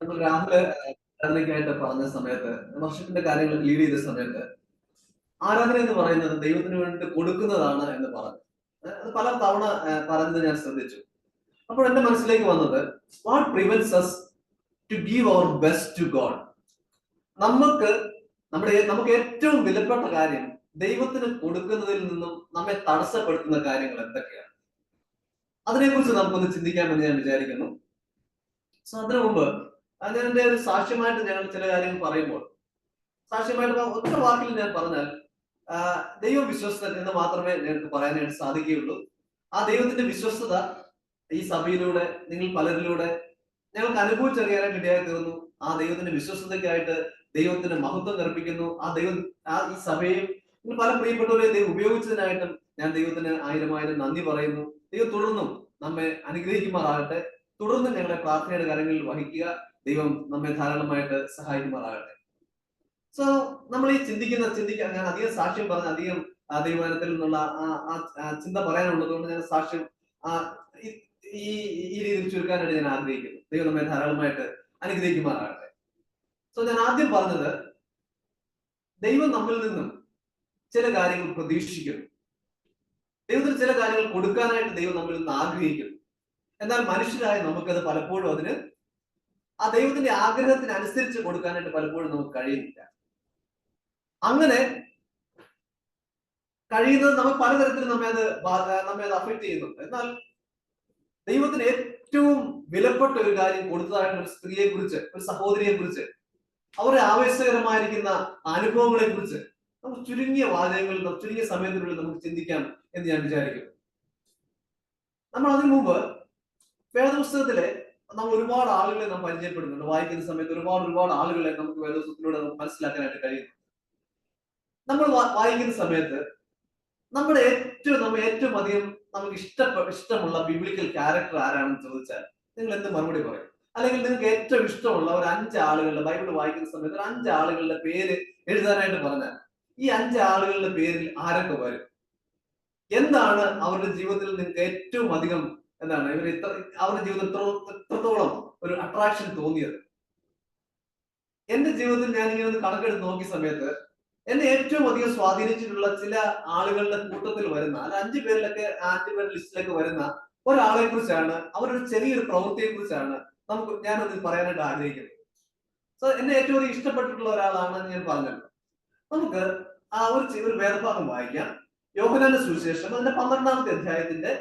നമ്മൾ രാഹുല് ആരാധനയ്ക്കായിട്ട് പറഞ്ഞ സമയത്ത്, വർഷിപ്പിന്റെ കാര്യങ്ങൾ ലീഡ് ചെയ്ത സമയത്ത്, ആരാധന എന്ന് പറയുന്നത് ദൈവത്തിന് വേണ്ടി കൊടുക്കുന്നതാണ് എന്ന് പറഞ്ഞു. അത് പല തവണ പറഞ്ഞത് ഞാൻ ശ്രദ്ധിച്ചു. അപ്പോൾ എന്റെ മനസ്സിലേക്ക് വന്നത്, what prevents us to give our best to God? നമുക്ക് നമുക്ക് ഏറ്റവും വിലപ്പെട്ട കാര്യം ദൈവത്തിന് കൊടുക്കുന്നതിൽ നിന്നും നമ്മെ തടസ്സപ്പെടുത്തുന്ന കാര്യങ്ങൾ എന്തൊക്കെയാണ്? അതിനെക്കുറിച്ച് നമുക്കൊന്ന് ചിന്തിക്കാമെന്ന് ഞാൻ വിചാരിക്കുന്നു. സോ അതിനു മുമ്പ് ഞാൻ എന്റെ ഒരു സാക്ഷ്യമായിട്ട് ഞങ്ങൾ ചില കാര്യങ്ങൾ പറയുമ്പോൾ, സാക്ഷ്യമായിട്ട് ഒറ്റ വാക്കിൽ ഞാൻ പറഞ്ഞാൽ, ദൈവ വിശ്വസ്തൻ എന്ന് മാത്രമേ ഞങ്ങൾക്ക് പറയാനായിട്ട് സാധിക്കുകയുള്ളൂ. ആ ദൈവത്തിന്റെ വിശ്വസ്തത ഈ സഭയിലൂടെ, നിങ്ങൾ പലരിലൂടെ ഞങ്ങൾക്ക് അനുഭവിച്ചറിയാനായിട്ട് ഇടയായി തീർന്നു. ആ ദൈവത്തിന്റെ വിശ്വസ്തതയ്ക്കായിട്ട് ദൈവത്തിന് മഹത്വം കൽപ്പിക്കുന്നു. ഈ സഭയും പല പ്രിയപ്പെട്ടവരെ ദൈവം ഉപയോഗിച്ചതിനായിട്ടും ഞാൻ ദൈവത്തിന് ആയിരം നന്ദി പറയുന്നു. ദൈവം തുടർന്നും നമ്മെ അനുഗ്രഹിക്കുമാറാകട്ടെ. തുടർന്ന് ഞങ്ങളെ പ്രാർത്ഥനയുടെ കാര്യങ്ങളിൽ വഹിക്കുക. ദൈവം നമ്മെ ധാരാളമായിട്ട് സഹായിക്കുമാറാകട്ടെ. സോ നമ്മൾ ഈ ചിന്തിക്കാൻ ഞാൻ അധികം സാക്ഷ്യം പറഞ്ഞ് അധികം ദൈവത്തിൽ നിന്നുള്ള ചിന്ത പറയാനുള്ളത് കൊണ്ട് ഞാൻ സാക്ഷ്യം ഈ രീതിയിൽ ചുരുക്കാനായിട്ട് ഞാൻ ആഗ്രഹിക്കുന്നു. ദൈവം നമ്മെ ധാരാളമായിട്ട് അനുഗ്രഹിക്കുമാറാകട്ടെ. സോ ഞാൻ ആദ്യം പറഞ്ഞത്, ദൈവം നമ്മിൽ നിന്നും ചില കാര്യങ്ങൾ പ്രതീക്ഷിക്കുന്നു. ദൈവത്തിന് ചില കാര്യങ്ങൾ കൊടുക്കാനായിട്ട് ദൈവം നമ്മിൽ നിന്ന് ആഗ്രഹിക്കുന്നു. എന്നാൽ മനുഷ്യരായ നമുക്കത് പലപ്പോഴും ആ ദൈവത്തിന്റെ ആഗ്രഹത്തിന് അനുസരിച്ച് കൊടുക്കാനായിട്ട് പലപ്പോഴും നമുക്ക് കഴിയുന്നില്ല. അങ്ങനെ കഴിയുന്നത് നമുക്ക് പലതരത്തിൽ നമ്മെ അത് അഫക്ട് ചെയ്യുന്നുണ്ട്. എന്നാൽ ദൈവത്തിന് ഏറ്റവും വിലപ്പെട്ട ഒരു കാര്യം കൊടുത്തതായിട്ടുള്ള ഒരു സ്ത്രീയെ കുറിച്ച്, ഒരു സഹോദരിയെ കുറിച്ച്, അവരുടെ ആവേശകരമായിരിക്കുന്ന അനുഭവങ്ങളെ കുറിച്ച് നമുക്ക് ചുരുങ്ങിയ വാചകങ്ങളിൽ, ചുരുങ്ങിയ സമയത്തിനുള്ളിൽ നമുക്ക് ചിന്തിക്കാം എന്ന് ഞാൻ വിചാരിക്കുന്നു. നമ്മൾ അതിനു മുമ്പ് വേദപുസ്തകത്തിലെ നമ്മൾ ഒരുപാട് ആളുകളെ നാം പരിചയപ്പെടുന്നുണ്ട്. വായിക്കുന്ന സമയത്ത് ഒരുപാട് ആളുകളെ നമുക്ക് വേദപുസ്തകത്തിലൂടെ നമുക്ക് മനസ്സിലാക്കാനായിട്ട് കഴിയുന്നു. നമ്മൾ വായിക്കുന്ന സമയത്ത് നമ്മെ ഏറ്റവും അധികം നമുക്ക് ഇഷ്ടമുള്ള ബിബ്ലിക്കൽ ക്യാരക്ടർ ആരാണെന്ന് ചോദിച്ചാൽ നിങ്ങൾ എന്ത് മറുപടി പറയും? അല്ലെങ്കിൽ നിങ്ങൾക്ക് ഏറ്റവും ഇഷ്ടമുള്ള ഒരു 5 ആളുകളുടെ, ബൈബിൾ വായിക്കുന്ന സമയത്ത് ഒരു 5 ആളുകളുടെ പേര് എഴുതാനായിട്ട് പറഞ്ഞാൽ ഈ 5 ആളുകളുടെ പേരിൽ ആരൊക്കെ വരും? എന്താണ് അവരുടെ ജീവിതത്തിൽ നിങ്ങൾക്ക് ഏറ്റവും അധികം അവരുടെ ജീവിതത്തിൽ എത്രത്തോളം ഒരു അട്രാക്ഷൻ തോന്നിയത്? എന്റെ ജീവിതത്തിൽ ഞാൻ ഇങ്ങനെ ഒന്ന് കണക്കെടുത്ത് നോക്കിയ സമയത്ത് എന്നെ ഏറ്റവും അധികം സ്വാധീനിച്ചിട്ടുള്ള ചില ആളുകളുടെ കൂട്ടത്തിൽ വരുന്ന, അല്ല 5 പേരിലൊക്കെ, 5 പേരുടെ ലിസ്റ്റിലൊക്കെ വരുന്ന ഒരാളെ കുറിച്ചാണ്, അവരുടെ ചെറിയൊരു പ്രവൃത്തിയെ കുറിച്ചാണ് ഞാനതിൽ പറയാനായിട്ട് ആഗ്രഹിക്കുന്നത്. സോ എന്നെ ഏറ്റവും അധികം ഇഷ്ടപ്പെട്ടിട്ടുള്ള ഒരാളാണ് ഞാൻ പറഞ്ഞല്ലോ. നമുക്ക് ആ ഒരു വേദഭാഗം വായിക്കാം. യോഹന്നാന്റെ സുവിശേഷം അതിന്റെ 12-ാമത്തെ അധ്യായത്തിന്റെ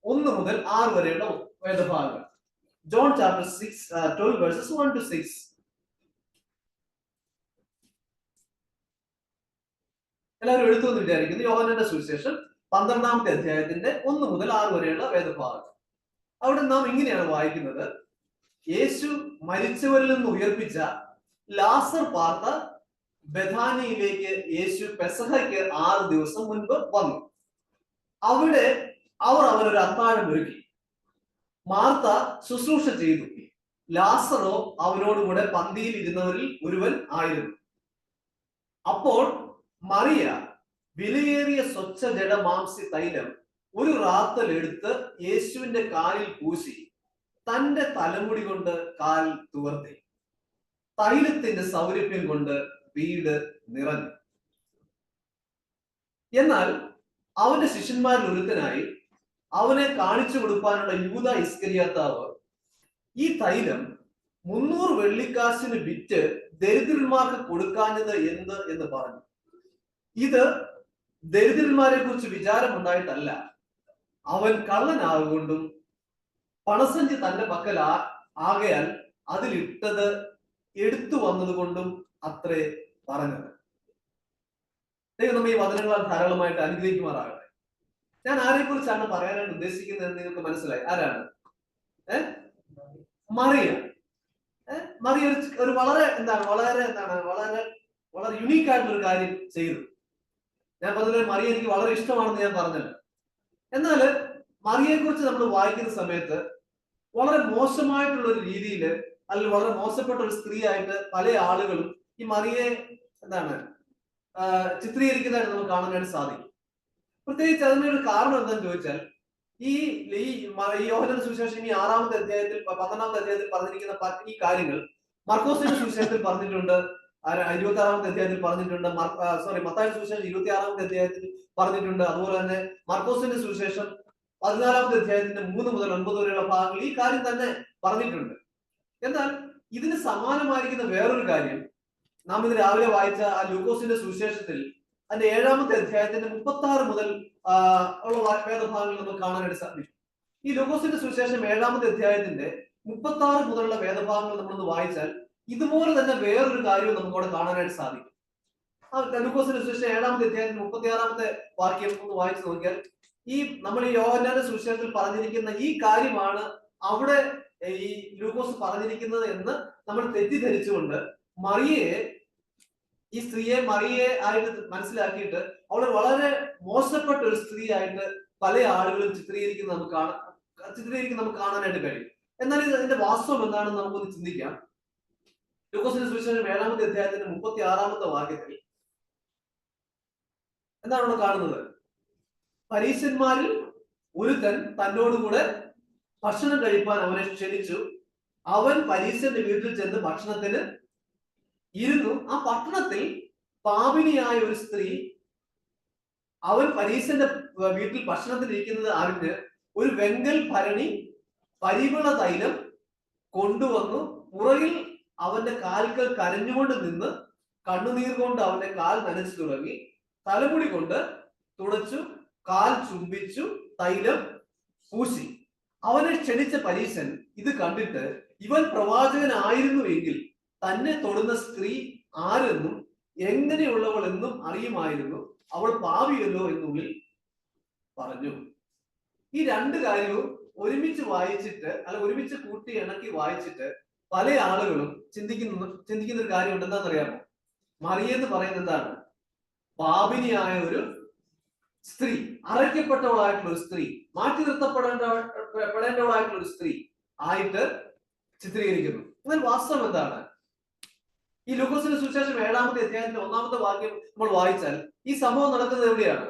1 മുതൽ 6 വരെയുള്ള വേദഭാഗങ്ങൾ. John chapter 12 verses 1 to 6. എല്ലാവരും എടുത്തുവെന്ന് വിചാരിക്കുന്നു. യോഹന്നാന്റെ സുവിശേഷം 12-ാമത്തെ അധ്യായത്തിന്റെ 1 മുതൽ 6 വരെയുള്ള വേദഭാഗങ്ങൾ. അവിടെ നാം ഇങ്ങനെയാണ് വായിക്കുന്നത്: യേശു മരിച്ചവരിൽ നിന്ന് ഉയർപ്പിച്ച ലാസർ പാർത്ത ബഥാനിയിലേക്ക് യേശു പെസഹയ്ക്ക് 6 ദിവസം മുൻപ് വന്നു. അവിടെ അവർ അവനൊരു അത്താഴം ഒരുക്കി. മാർത്ത ശുശ്രൂഷ ചെയ്തു. ലാസറോ അവനോടുകൂടെ പന്തിയിൽ ഇരുന്നവരിൽ ഒരുവൻ ആയിരുന്നു. അപ്പോൾ മറിയ വിലയേറിയ സ്വച്ഛ ജഡമാംസി തൈലം ഒരു റാത്തൽ എടുത്ത് യേശുവിന്റെ കാലിൽ പൂശി തന്റെ തലമുടി കൊണ്ട് കാൽ തുവർത്തി. തൈലത്തിന്റെ സൗരഭ്യം കൊണ്ട് വീട് നിറഞ്ഞു. എന്നാൽ അവന്റെ ശിഷ്യന്മാരിൽ ഒരുത്തനായി അവനെ കാണിച്ചു കൊടുക്കാനുള്ള യൂദാ ഇസ്കരിയോത്താവ് ഈ തൈലം 300 വെള്ളിക്കാശിന് വിറ്റ് ദരിദ്രന്മാർക്ക് കൊടുക്കാഞ്ഞത് എന്ന് പറഞ്ഞു. ഇത് ദരിദ്രന്മാരെ കുറിച്ച് വിചാരമുണ്ടായിട്ടല്ല, അവൻ കള്ളനാകൊണ്ടും പണസഞ്ചി തന്റെ പക്കൽ ആകയാൽ അതിലിട്ടത് എടുത്തു വന്നതുകൊണ്ടും അത്രേ പറഞ്ഞത്. ദൈവം നമ്മെ ഈ വചനങ്ങളാൽ ധാരാളമായിട്ട് അനുഗ്രഹിക്കുമാറാകട്ടെ. ഞാൻ ആരെ കുറിച്ചാണ് പറയാനായിട്ട് ഉദ്ദേശിക്കുന്നത് എന്ന് നിങ്ങൾക്ക് മനസ്സിലായി? ആരാണ്? മറിയ. മറിയ ഒരു വളരെ യുണീക്ക് ആയിട്ടുള്ള ഒരു കാര്യം ചെയ്തു. ഞാൻ പറഞ്ഞത് മറിയ എനിക്ക് വളരെ ഇഷ്ടമാണെന്ന് ഞാൻ പറഞ്ഞല്ലോ. എന്നാൽ മറിയയെ കുറിച്ച് നമ്മൾ വായിക്കുന്ന സമയത്ത് വളരെ മോശമായിട്ടുള്ള ഒരു രീതിയിൽ, അല്ലെങ്കിൽ വളരെ മോശപ്പെട്ട ഒരു സ്ത്രീ ആയിട്ട് പല ആളുകളും ഈ മറിയയെ ചിത്രീകരിക്കുന്നതായിട്ട് നമുക്ക് കാണാനായിട്ട് സാധിക്കും. പ്രത്യേകിച്ച് അതിനൊരു കാരണം എന്താണെന്ന് ചോദിച്ചാൽ, ഈ യോഹന്നാന്റെ സുവിശേഷം ഈ 6-ാമത്തെ അധ്യായത്തിൽ 12-ാമത്തെ അധ്യായത്തിൽ പറഞ്ഞിരിക്കുന്ന ഈ കാര്യങ്ങൾ മർക്കോസിന്റെ സുവിശേഷത്തിൽ പറഞ്ഞിട്ടുണ്ട്, 26-ാമത്തെ അധ്യായത്തിൽ പറഞ്ഞിട്ടുണ്ട്. മത്തായിയുടെ സുവിശേഷം 26-ാമത്തെ അധ്യായത്തിൽ പറഞ്ഞിട്ടുണ്ട്. അതുപോലെ തന്നെ മർക്കോസിന്റെ സുവിശേഷം 14-ാമത്തെ അധ്യായത്തിന്റെ 3 മുതൽ 9 വരെയുള്ള ഭാഗങ്ങൾ ഈ കാര്യം തന്നെ പറഞ്ഞിട്ടുണ്ട്. എന്നാൽ ഇതിന് സമാനമായിരിക്കുന്ന വേറൊരു കാര്യം നാം ഇന്ന് രാവിലെ വായിച്ച ആ ലൂക്കോസിന്റെ സുവിശേഷത്തിൽ അതിന്റെ 7-ാമത്തെ അധ്യായത്തിന്റെ 36 മുതൽ ഉള്ള വേദഭാഗങ്ങൾ നമുക്ക് കാണാനായിട്ട് സാധിക്കും. ഈ ലൂക്കോസിന്റെ സുവിശേഷം 7-ാമത്തെ അധ്യായത്തിന്റെ 36 മുതലുള്ള വേദഭാഗങ്ങൾ നമ്മളൊന്ന് വായിച്ചാൽ ഇതുപോലെ തന്നെ വേറൊരു കാര്യവും നമുക്ക് അവിടെ കാണാനായിട്ട് സാധിക്കും. ലൂക്കോസിന്റെ സുവിശേഷം 7-ാമത്തെ അധ്യായത്തിന്റെ 36-ാമത്തെ വാക്യം ഒന്ന് വായിച്ചു നോക്കിയാൽ നമ്മൾ ഈ യോഹന്നാന്റെ സുവിശേഷത്തിൽ പറഞ്ഞിരിക്കുന്ന ഈ കാര്യമാണ് അവിടെ ഈ ലൂക്കോസ് പറഞ്ഞിരിക്കുന്നത് എന്ന് നമ്മൾ തെറ്റിദ്ധരിച്ചുകൊണ്ട് ഈ സ്ത്രീയെ മറിയെ ആയിട്ട് മനസ്സിലാക്കിയിട്ട് അവളെ വളരെ മോശപ്പെട്ട ഒരു സ്ത്രീ ആയിട്ട് പല ആളുകളും ചിത്രീകരിക്കുന്ന നമുക്ക് കാണാനായിട്ട് കഴിയും. എന്നാൽ ഇതിന്റെ വാസ്തവം എന്താണെന്ന് നമുക്കൊന്ന് ചിന്തിക്കാം. ലൂക്കോസിന്റെ സുവിശേഷം 7-ാമത്തെ അധ്യായത്തിന്റെ 36-ാമത്തെ വാക്യത്തിൽ എന്താണ് നമ്മൾ കാണുന്നത്? പരീശന്മാരിൽ ഒരുത്തൻ തന്നോടുകൂടെ ഭക്ഷണം കഴിപ്പാൻ അവനെ ക്ഷണിച്ചു. അവൻ പരീശന്റെ വീട്ടിൽ ചെന്ന് ഭക്ഷണത്തിന് ഇരുന്നു. ആ പട്ടണത്തിൽ പാപിനിയായ ഒരു സ്ത്രീ അവൻ പരീശന്റെ വീട്ടിൽ ഭക്ഷണത്തിന് ഇരിക്കുന്നത് അറിഞ്ഞ് ഒരു വെങ്കൽ ഭരണി പരിമള തൈലം കൊണ്ടുവന്നു പുറകിൽ അവന്റെ കാൽക്കൽ കരഞ്ഞുകൊണ്ട് നിന്ന് കണ്ണുനീർ കൊണ്ട് അവന്റെ കാൽ നനച്ചു തുടങ്ങി. തലമുടി കൊണ്ട് തുടച്ചു, കാൽ ചുംബിച്ചു, തൈലം പൂശി. അവനെ ക്ഷണിച്ച പരീശൻ ഇത് കണ്ടിട്ട് ഇവൻ പ്രവാചകനായിരുന്നു എങ്കിൽ തന്നെ തൊടുന്ന സ്ത്രീ ആരെന്നും എങ്ങനെയുള്ളവൾ എന്നും അറിയുമായിരുന്നു, അവൾ പാപിയല്ലോ എന്നുള്ളിൽ പറഞ്ഞു. ഈ രണ്ട് കാര്യവും ഒരുമിച്ച് വായിച്ചിട്ട് ഒരുമിച്ച് കൂട്ടി ഇണക്കി വായിച്ചിട്ട് പല ആളുകളും ചിന്തിക്കുന്ന ഒരു കാര്യം ഉണ്ടെന്താണെന്നറിയാമോ? മറിയെന്ന് പറയുന്നത് എന്താണ്? പാപിനിയായ ഒരു സ്ത്രീ, അറയ്ക്കപ്പെട്ടവളായിട്ടുള്ള ഒരു സ്ത്രീ, മാറ്റി നിർത്തപ്പെടേണ്ടവളായിട്ടുള്ള ഒരു സ്ത്രീ ആയിട്ട് ചിത്രീകരിക്കുന്നു. എന്നാൽ വാസ്തവം എന്താണ്? ഈ ലൂക്കോസിന്റെ സുവിശേഷം 7-ാമത്തെ അധ്യായത്തിന്റെ 1-ാമത്തെ വാക്യം നമ്മൾ വായിച്ചാൽ ഈ സംഭവം നടക്കുന്നത് എവിടെയാണ്?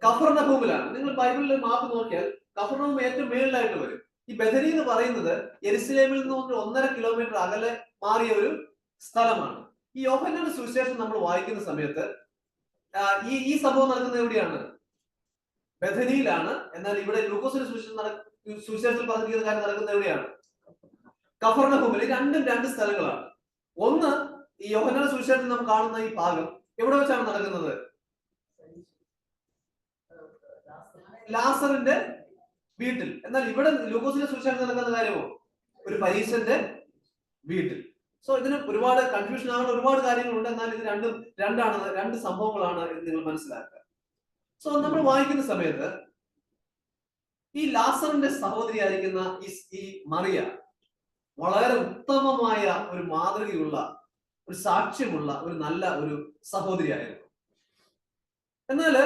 കഫർനഹൂമിലാണ്. നിങ്ങൾ ബൈബിളിലെ മാപ്പ് നോക്കിയാൽ കഫർനഹൂം ഏറ്റവും മേളിലായിട്ട് വരും. ഈ ബഥനി എന്ന് പറയുന്നത് യെരുശലേമിൽ നിന്ന് 1.5 കിലോമീറ്റർ അകലെ മാറിയ ഒരു സ്ഥലമാണ്. ഈ യോഹന്നാന്റെ സുവിശേഷം നമ്മൾ വായിക്കുന്ന സമയത്ത് ഈ സംഭവം നടക്കുന്നത് എവിടെയാണ്? ബഥനിയിലാണ്. എന്നാൽ ഇവിടെ ലൂക്കോസിന്റെ സുവിശേഷത്തിൽ പറഞ്ഞിരിക്കുന്ന കാര്യം നടക്കുന്നത് എവിടെയാണ്? കഫർനഹൂമിൽ. രണ്ടും രണ്ട് സ്ഥലങ്ങളാണ്. ഒന്ന്, ഈ യോഹന്നാന്റെ സുവിശേഷത്തിൽ നാം കാണുന്ന ഈ ഭാഗം എവിടെ വെച്ചാണ് നടക്കുന്നത്? ലാസറിന്റെ വീട്ടിൽ. എന്നാൽ ഇവിടെ ലൂക്കോസിന്റെ സുവിശേഷത്തിൽ നടക്കുന്ന കാര്യമോ? ഒരു പരീശന്റെ വീട്ടിൽ. സോ ഇതിന് ഒരുപാട് കൺഫ്യൂഷൻ ആകുന്ന ഒരുപാട് കാര്യങ്ങളുണ്ട്. എന്നാൽ ഇത് രണ്ട് സംഭവങ്ങളാണ് എന്ന് നിങ്ങൾ മനസ്സിലാക്കുക. സോ നമ്മൾ വായിക്കുന്ന സമയത്ത് ഈ ലാസറിന്റെ സഹോദരിയായിരിക്കുന്ന ഈ മറിയ വളരെ ഉത്തമമായ ഒരു മാതൃകയുള്ള, ഒരു സാക്ഷ്യമുള്ള, ഒരു നല്ല ഒരു സഹോദരിയായിരുന്നു. എന്നാൽ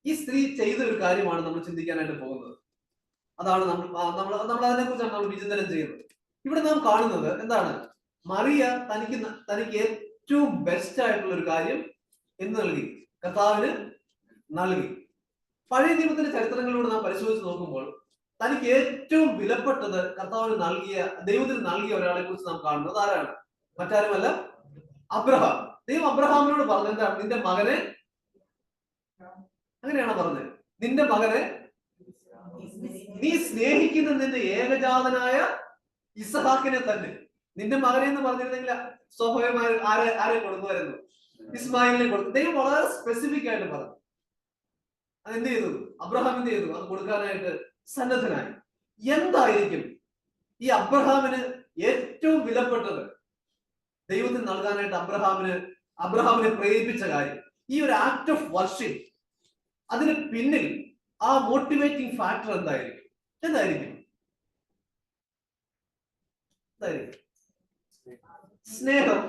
ഈ സ്ത്രീ ചെയ്ത ഒരു കാര്യമാണ് നമ്മൾ ചിന്തിക്കാനായിട്ട് പോകുന്നത്. അതാണ് നമ്മൾ അതിനെക്കുറിച്ചാണ് നമ്മൾ വിചിന്തനം ചെയ്യുന്നത്. ഇവിടെ നാം കാണുന്നത് എന്താണ്? മറിയ തനിക്ക് ഏറ്റവും ബെസ്റ്റ് ആയിട്ടുള്ള ഒരു കാര്യം കർത്താവിന് നൽകി. പഴയ നിയമത്തിന്റെ ചരിത്രങ്ങളിലൂടെ നാം പരിശോധിച്ച് നോക്കുമ്പോൾ തനിക്ക് ഏറ്റവും വിലപ്പെട്ടത് ദൈവത്തിന് നൽകിയ ഒരാളെ കുറിച്ച് നാം കാണുന്നത് ആരാണ്? മറ്റാരുമല്ല, അബ്രഹാം. ദൈവം അബ്രഹാമിനോട് പറഞ്ഞത് എന്താണ്? നിന്റെ മകനെ, അങ്ങനെയാണോ പറഞ്ഞത്? നിന്റെ മകനെ, നീ സ്നേഹിക്കുന്ന നിന്റെ ഏകജാതനായ ഇസഹാക്കിനെ തന്നെ. നിന്റെ മകനെ എന്ന് പറഞ്ഞിരുന്നെങ്കിൽ സ്വാഭാവികമായി ആരെ കൊടുക്കുമായിരുന്നു? ഇസ്മായിലിനെ കൊടുത്തു. ദൈവം വളരെ സ്പെസിഫിക് ആയിട്ട് പറഞ്ഞു. അതെന്ത് ചെയ്തു? അബ്രഹാം എന്ത് ചെയ്തു? അത് കൊടുക്കാനായിട്ട് സന്നദ്ധനായി. എന്തായിരിക്കും ഈ അബ്രഹാമിന് ഏറ്റവും വിലപ്പെട്ടത് ദൈവത്തിന് നൽകാനായിട്ട് അബ്രഹാമിനെ പ്രേരിപ്പിച്ച കാര്യം? ഈ ഒരു ആക്ട് ഓഫ് വർഷിപ്പ്, അതിന് പിന്നിൽ ആ മോട്ടിവേറ്റിംഗ് ഫാക്ടർ എന്തായിരിക്കും? സ്നേഹം.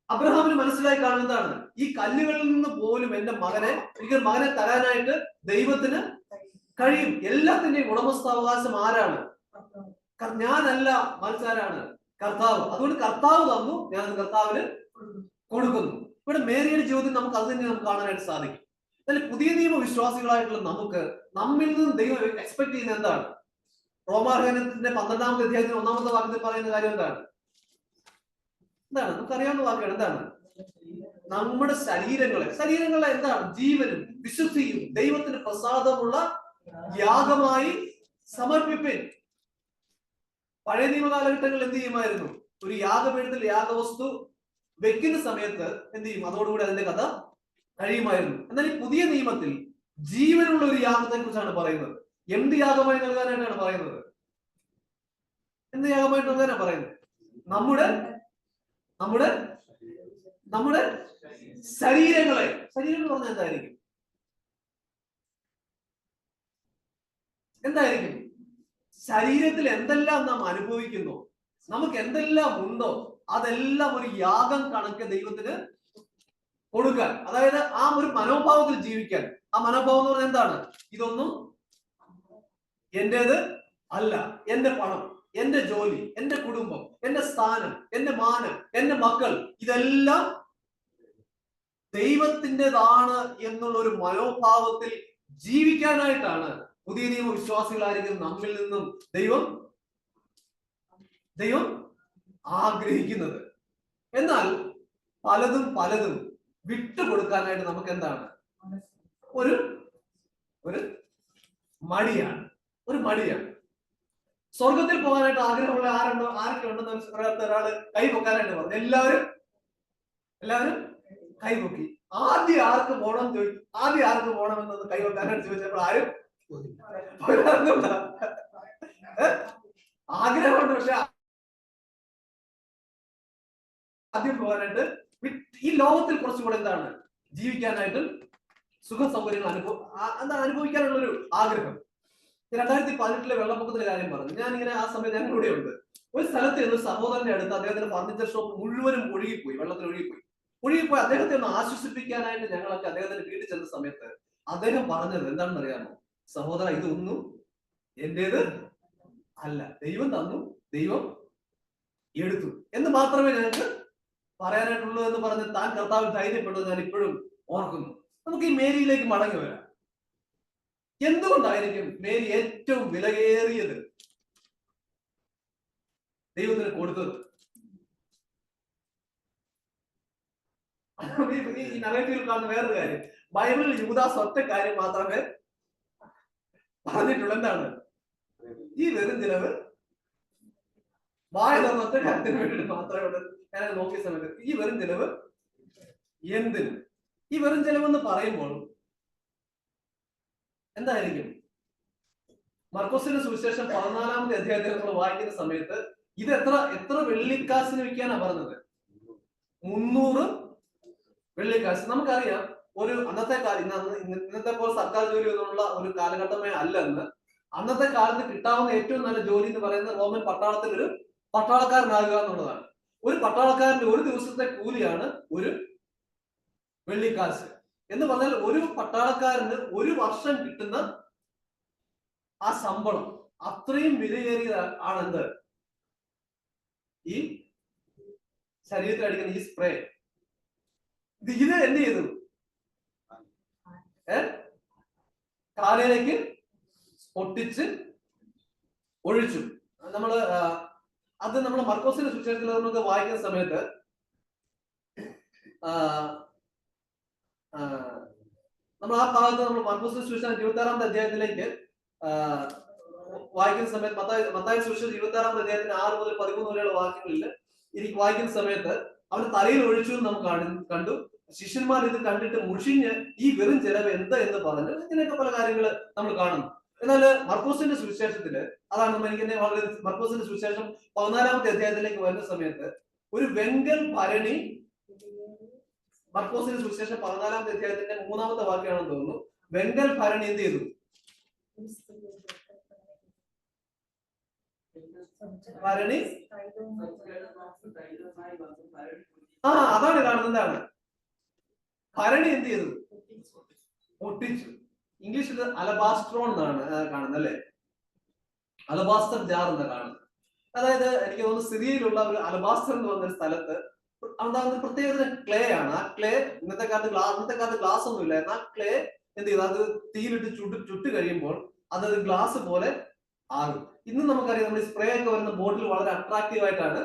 അബ്രഹാമിന് മനസ്സിലായി കാണുന്നതാണ്, ഈ കല്ലുകളിൽ നിന്ന് പോലും എന്റെ മകനെ തരാനായിട്ട് ദൈവത്തിന് കഴിയും. എല്ലാത്തിന്റെയും ഉടമസ്ഥാവകാശം ആരാണ്? ഞാനല്ല, മത്സരാണ് കർത്താവ്. അതുകൊണ്ട് കർത്താവ് തന്നു, ഞാൻ കർത്താവിന് കൊടുക്കുന്നു. ഇവിടെ മേരിയുടെ ജീവിതത്തിൽ നമുക്ക് അത് തന്നെ കാണാനായിട്ട് സാധിക്കും. എന്നാൽ പുതിയ നിയമ വിശ്വാസികളായിട്ടുള്ള നമ്മിൽ നിന്നും ദൈവം എക്സ്പെക്ട് ചെയ്യുന്നത് എന്താണ്? റോമാലേഖനത്തിന്റെ 12-ാമത്തെ അധ്യായത്തിന് 1-ാമത്തെ വാക്യത്തിൽ പറയുന്ന കാര്യം എന്താണ്? നമുക്കറിയാവുന്ന വാക്കാണ്. എന്താണ്? നമ്മുടെ ശരീരങ്ങളെ എന്താണ്? ജീവനും വിശുദ്ധിയും ദൈവത്തിന് പ്രസാദമുള്ള യാഗമായി സമർപ്പിപ്പിൻ. പഴയ നിയമ കാലഘട്ടങ്ങളിൽ എന്ത് ചെയ്യുമായിരുന്നു? ഒരു യാഗപീഠത്തിൽ യാഗവസ്തു വെക്കുന്ന സമയത്ത് എന്ത് ചെയ്യും? അതോടുകൂടി അതിന്റെ കഥ കഴിയുമായിരുന്നു. എന്നാൽ ഈ പുതിയ നിയമത്തിൽ ജീവനുള്ള ഒരു യാഗത്തെ കുറിച്ചാണ് പറയുന്നത്. എന്ത് യാഗമായി നൽകാനായിട്ടാണ് പറയുന്നത്? എന്ത് യാഗമായിട്ട് നൽകാനാണ് പറയുന്നത്? നമ്മുടെ നമ്മുടെ നമ്മുടെ ശരീരങ്ങളെ. ശരീരം എന്ന് പറഞ്ഞാൽ എന്തായിരിക്കും? എന്തായിരിക്കും? ശരീരത്തിൽ എന്തെല്ലാം നാം അനുഭവിക്കുന്നു, നമുക്ക് എന്തെല്ലാം ഉണ്ടോ, അതെല്ലാം ഒരു യാഗം കണക്ക് ദൈവത്തിന് കൊടുക്കാൻ. അതായത് ആ ഒരു മനോഭാവത്തിൽ ജീവിക്കാൻ. ആ മനോഭാവം എന്ന് പറഞ്ഞാൽ എന്താണ്? ഇതൊന്നും എന്റേത് അല്ല. എന്റെ പണം, എന്റെ ജോലി, എന്റെ കുടുംബം, എന്റെ സ്ഥാനം, എന്റെ മാനം, എന്റെ മക്കൾ, ഇതെല്ലാം ദൈവത്തിൻ്റെതാണ് എന്നുള്ള ഒരു മനോഭാവത്തിൽ ജീവിക്കാനായിട്ടാണ് പുതിയ നിയമ വിശ്വാസികളായിരിക്കും നമ്മിൽ നിന്നും ദൈവം ആഗ്രഹിക്കുന്നത്. എന്നാൽ പലതും വിട്ടുകൊടുക്കാനായിട്ട് നമുക്ക് എന്താണ്? ഒരു മടിയാണ്. സ്വർഗത്തിൽ പോകാനായിട്ട് ആഗ്രഹമുള്ള ആരൊക്കെ ഉണ്ടെന്ന് ഒരാള് കൈ പൊക്കാനായിട്ട് പറഞ്ഞു. എല്ലാവരും കൈ പൊക്കി. ആദ്യം ആർക്ക് പോകണമെന്ന് കൈ വെക്കാനായിട്ട് ചോദിച്ചപ്പോൾ ആരും ആഗ്രഹമുണ്ട്, പക്ഷെ ആദ്യം പോകാനായിട്ട് ഈ ലോകത്തിൽ കുറച്ചും കൂടെ എന്താണ് ജീവിക്കാനായിട്ട് സുഖ സൗകര്യങ്ങൾ അനുഭവിക്കാനുള്ള ഒരു ആഗ്രഹം. 2018 വെള്ളപ്പൊക്കത്തിന്റെ കാര്യം പറഞ്ഞു. ഞാനിങ്ങനെ ആ സമയത്ത് ഞാൻ ഇവിടെ ഉണ്ട്. ഒരു സ്ഥലത്ത് ഒരു സഹോദരന്റെ അടുത്ത് അദ്ദേഹത്തിന്റെ ഫർണിച്ചർ ഷോപ്പ് മുഴുവനും വെള്ളത്തിൽ ഒഴുകിപ്പോയി. അദ്ദേഹത്തെ ഒന്ന് ആശ്വസിപ്പിക്കാനായിട്ട് ഞങ്ങളൊക്കെ അദ്ദേഹത്തിന്റെ വീട്ടിൽ ചെന്ന സമയത്ത് അദ്ദേഹം പറഞ്ഞത് എന്താണെന്ന് അറിയാമോ? സഹോദര, ഇതൊന്നും എന്റേത് അല്ല, ദൈവം തന്നു, ദൈവം എടുത്തു എന്ന് മാത്രമേ ഞങ്ങൾക്ക് പറയാനായിട്ടുള്ളൂ എന്ന് പറഞ്ഞ് താൻ കർത്താവിൽ ധൈര്യപ്പെട്ടത് ഞാൻ ഇപ്പോഴും ഓർക്കുന്നു. നമുക്ക് ഈ മേരിയിലേക്ക് മടങ്ങി വരാം. എന്തുകൊണ്ടായിരിക്കും മേരി ഏറ്റവും വിലയേറിയത് ദൈവത്തിന് കൊടുത്തത്? ഈ നറേറ്റീവിൽ കാണുന്ന വേറൊരു കാര്യം, ബൈബിളിൽ യൂദാസ് ഒറ്റ കാര്യം മാത്രമേ പറഞ്ഞിട്ടുള്ളൂ. എന്താണ്? ഈ വെറും ചിലവ് വായ ഒറ്റ കാര്യത്തിന് വേണ്ടി മാത്രമേ ഉള്ളൂ. ഞാൻ നോക്കിയ സമയത്ത് ഈ വെറും ചിലവ് എന്തിനും. ഈ വെറും ചിലവെന്ന് പറയുമ്പോൾ എന്തായിരിക്കും? മർക്കോസിന്റെ സുവിശേഷം 14-ാമത്തെ അധ്യായത്തിൽ നമ്മൾ വായിക്കുന്ന സമയത്ത് ഇത് എത്ര വെള്ളിക്കാശിന് വിൽക്കാനാ പറഞ്ഞത്? 300 വെള്ളിക്കാശ്. നമുക്കറിയാം, ഒരു അന്നത്തെ ഇന്നത്തെ പോലെ സർക്കാർ ജോലി ഒന്നുള്ള ഒരു കാലഘട്ടമേ അല്ലെന്ന്. അന്നത്തെ കാലത്ത് കിട്ടാവുന്ന ഏറ്റവും നല്ല ജോലി എന്ന് പറയുന്നത് റോമൻ പട്ടാളത്തിൽ ഒരു പട്ടാളക്കാരനാകുക എന്നുള്ളതാണ്. ഒരു പട്ടാളക്കാരന്റെ ഒരു ദിവസത്തെ കൂലിയാണ് ഒരു വെള്ളിക്കാശ് എന്ന് പറഞ്ഞാൽ ഒരു പട്ടാളക്കാരന് ഒരു വർഷം കിട്ടുന്ന ആ ശമ്പളം. അത്രയും വിലയേറിയ ആണെന്ത്? ഈ ശരീരത്തിൽ അടിക്കുന്ന ഈ സ്പ്രേ. ഇത് എന്ത് ചെയ്തു? കാലയിലേക്ക് പൊട്ടിച്ച് ഒഴിച്ചു. അത് നമ്മൾ മർക്കോസിന്റെ സുവിശേഷത്തിൽ നമുക്ക് വായിക്കുന്ന സമയത്ത് നമ്മൾ ആ ഭാഗത്ത് നമ്മൾ മർക്കോസിന്റെ സുവിശേഷം 26-ാമത്തെ അധ്യായത്തിലേക്ക് വായിക്കുന്ന സമയത്ത് മത്തായി സുവിശേഷം 26-ാമത്തെ അധ്യായത്തിന് 6 മുതൽ 13 വരെയുള്ള വാക്യങ്ങളിൽ എനിക്ക് വായിക്കുന്ന സമയത്ത് അവന് തലയിൽ ഒഴിച്ചു എന്ന് നമുക്ക് കണ്ടു. ശിഷ്യന്മാർ ഇത് കണ്ടിട്ട് മുഷിഞ്ഞ് ഈ വെറും ചെലവ് എന്താ എന്ന് പറഞ്ഞ് ഇങ്ങനെയൊക്കെ പല കാര്യങ്ങൾ നമ്മൾ കാണുന്നു. എന്നാൽ മർക്കോസിന്റെ സുവിശേഷത്തില് അതാണ് എനിക്ക് വളരെ മർക്കോസിന്റെ സുവിശേഷം 14-ാമത്തെ അധ്യായത്തിലേക്ക് വരുന്ന സമയത്ത് ഒരു വെങ്കൽ ഭരണി, മർക്കോസിന്റെ സുവിശേഷം 14-ാമത്തെ അധ്യായത്തിന്റെ 3-ാമത്തെ വാക്യമാണെന്ന് തോന്നുന്നു. വെങ്കൽ ഭരണി എന്ത് ചെയ്തു? ഭരണി അതാണ് കാണുന്നത്. എന്താണ് ഭരണി എന്ത് ചെയ്തു? പൊട്ടിച്ചു. ഇംഗ്ലീഷിൽ അലബാസ്ട്രോൺ എന്നാണ് കാണുന്നത്, അല്ലെ? അലബാസ്റ്റർ ജാർ എന്ന് കാണുന്നത്. അതായത് എനിക്ക് തോന്നുന്നു സിറിയയിലുള്ള ഒരു അലബാസ്റ്റർ എന്ന് പറഞ്ഞ സ്ഥലത്ത് ഉണ്ടാകുന്ന പ്രത്യേക ക്ലേ ആണ്. ആ ക്ലേ ഇന്നത്തെ കാലത്ത് ഗ്ലാസ് ഒന്നും ഇല്ലായിരുന്നു. ആ ക്ലേ എന്ത് ചെയ്തു? അത് തീയിലിട്ട് ചുട്ട് കഴിയുമ്പോൾ അത് ഗ്ലാസ് പോലെ ആകും. ഇന്ന് നമുക്കറിയാം നമ്മുടെ സ്പ്രേ ഒക്കെ വരുന്ന ബോട്ടിൽ വളരെ അട്രാക്റ്റീവ് ആയിട്ടാണ്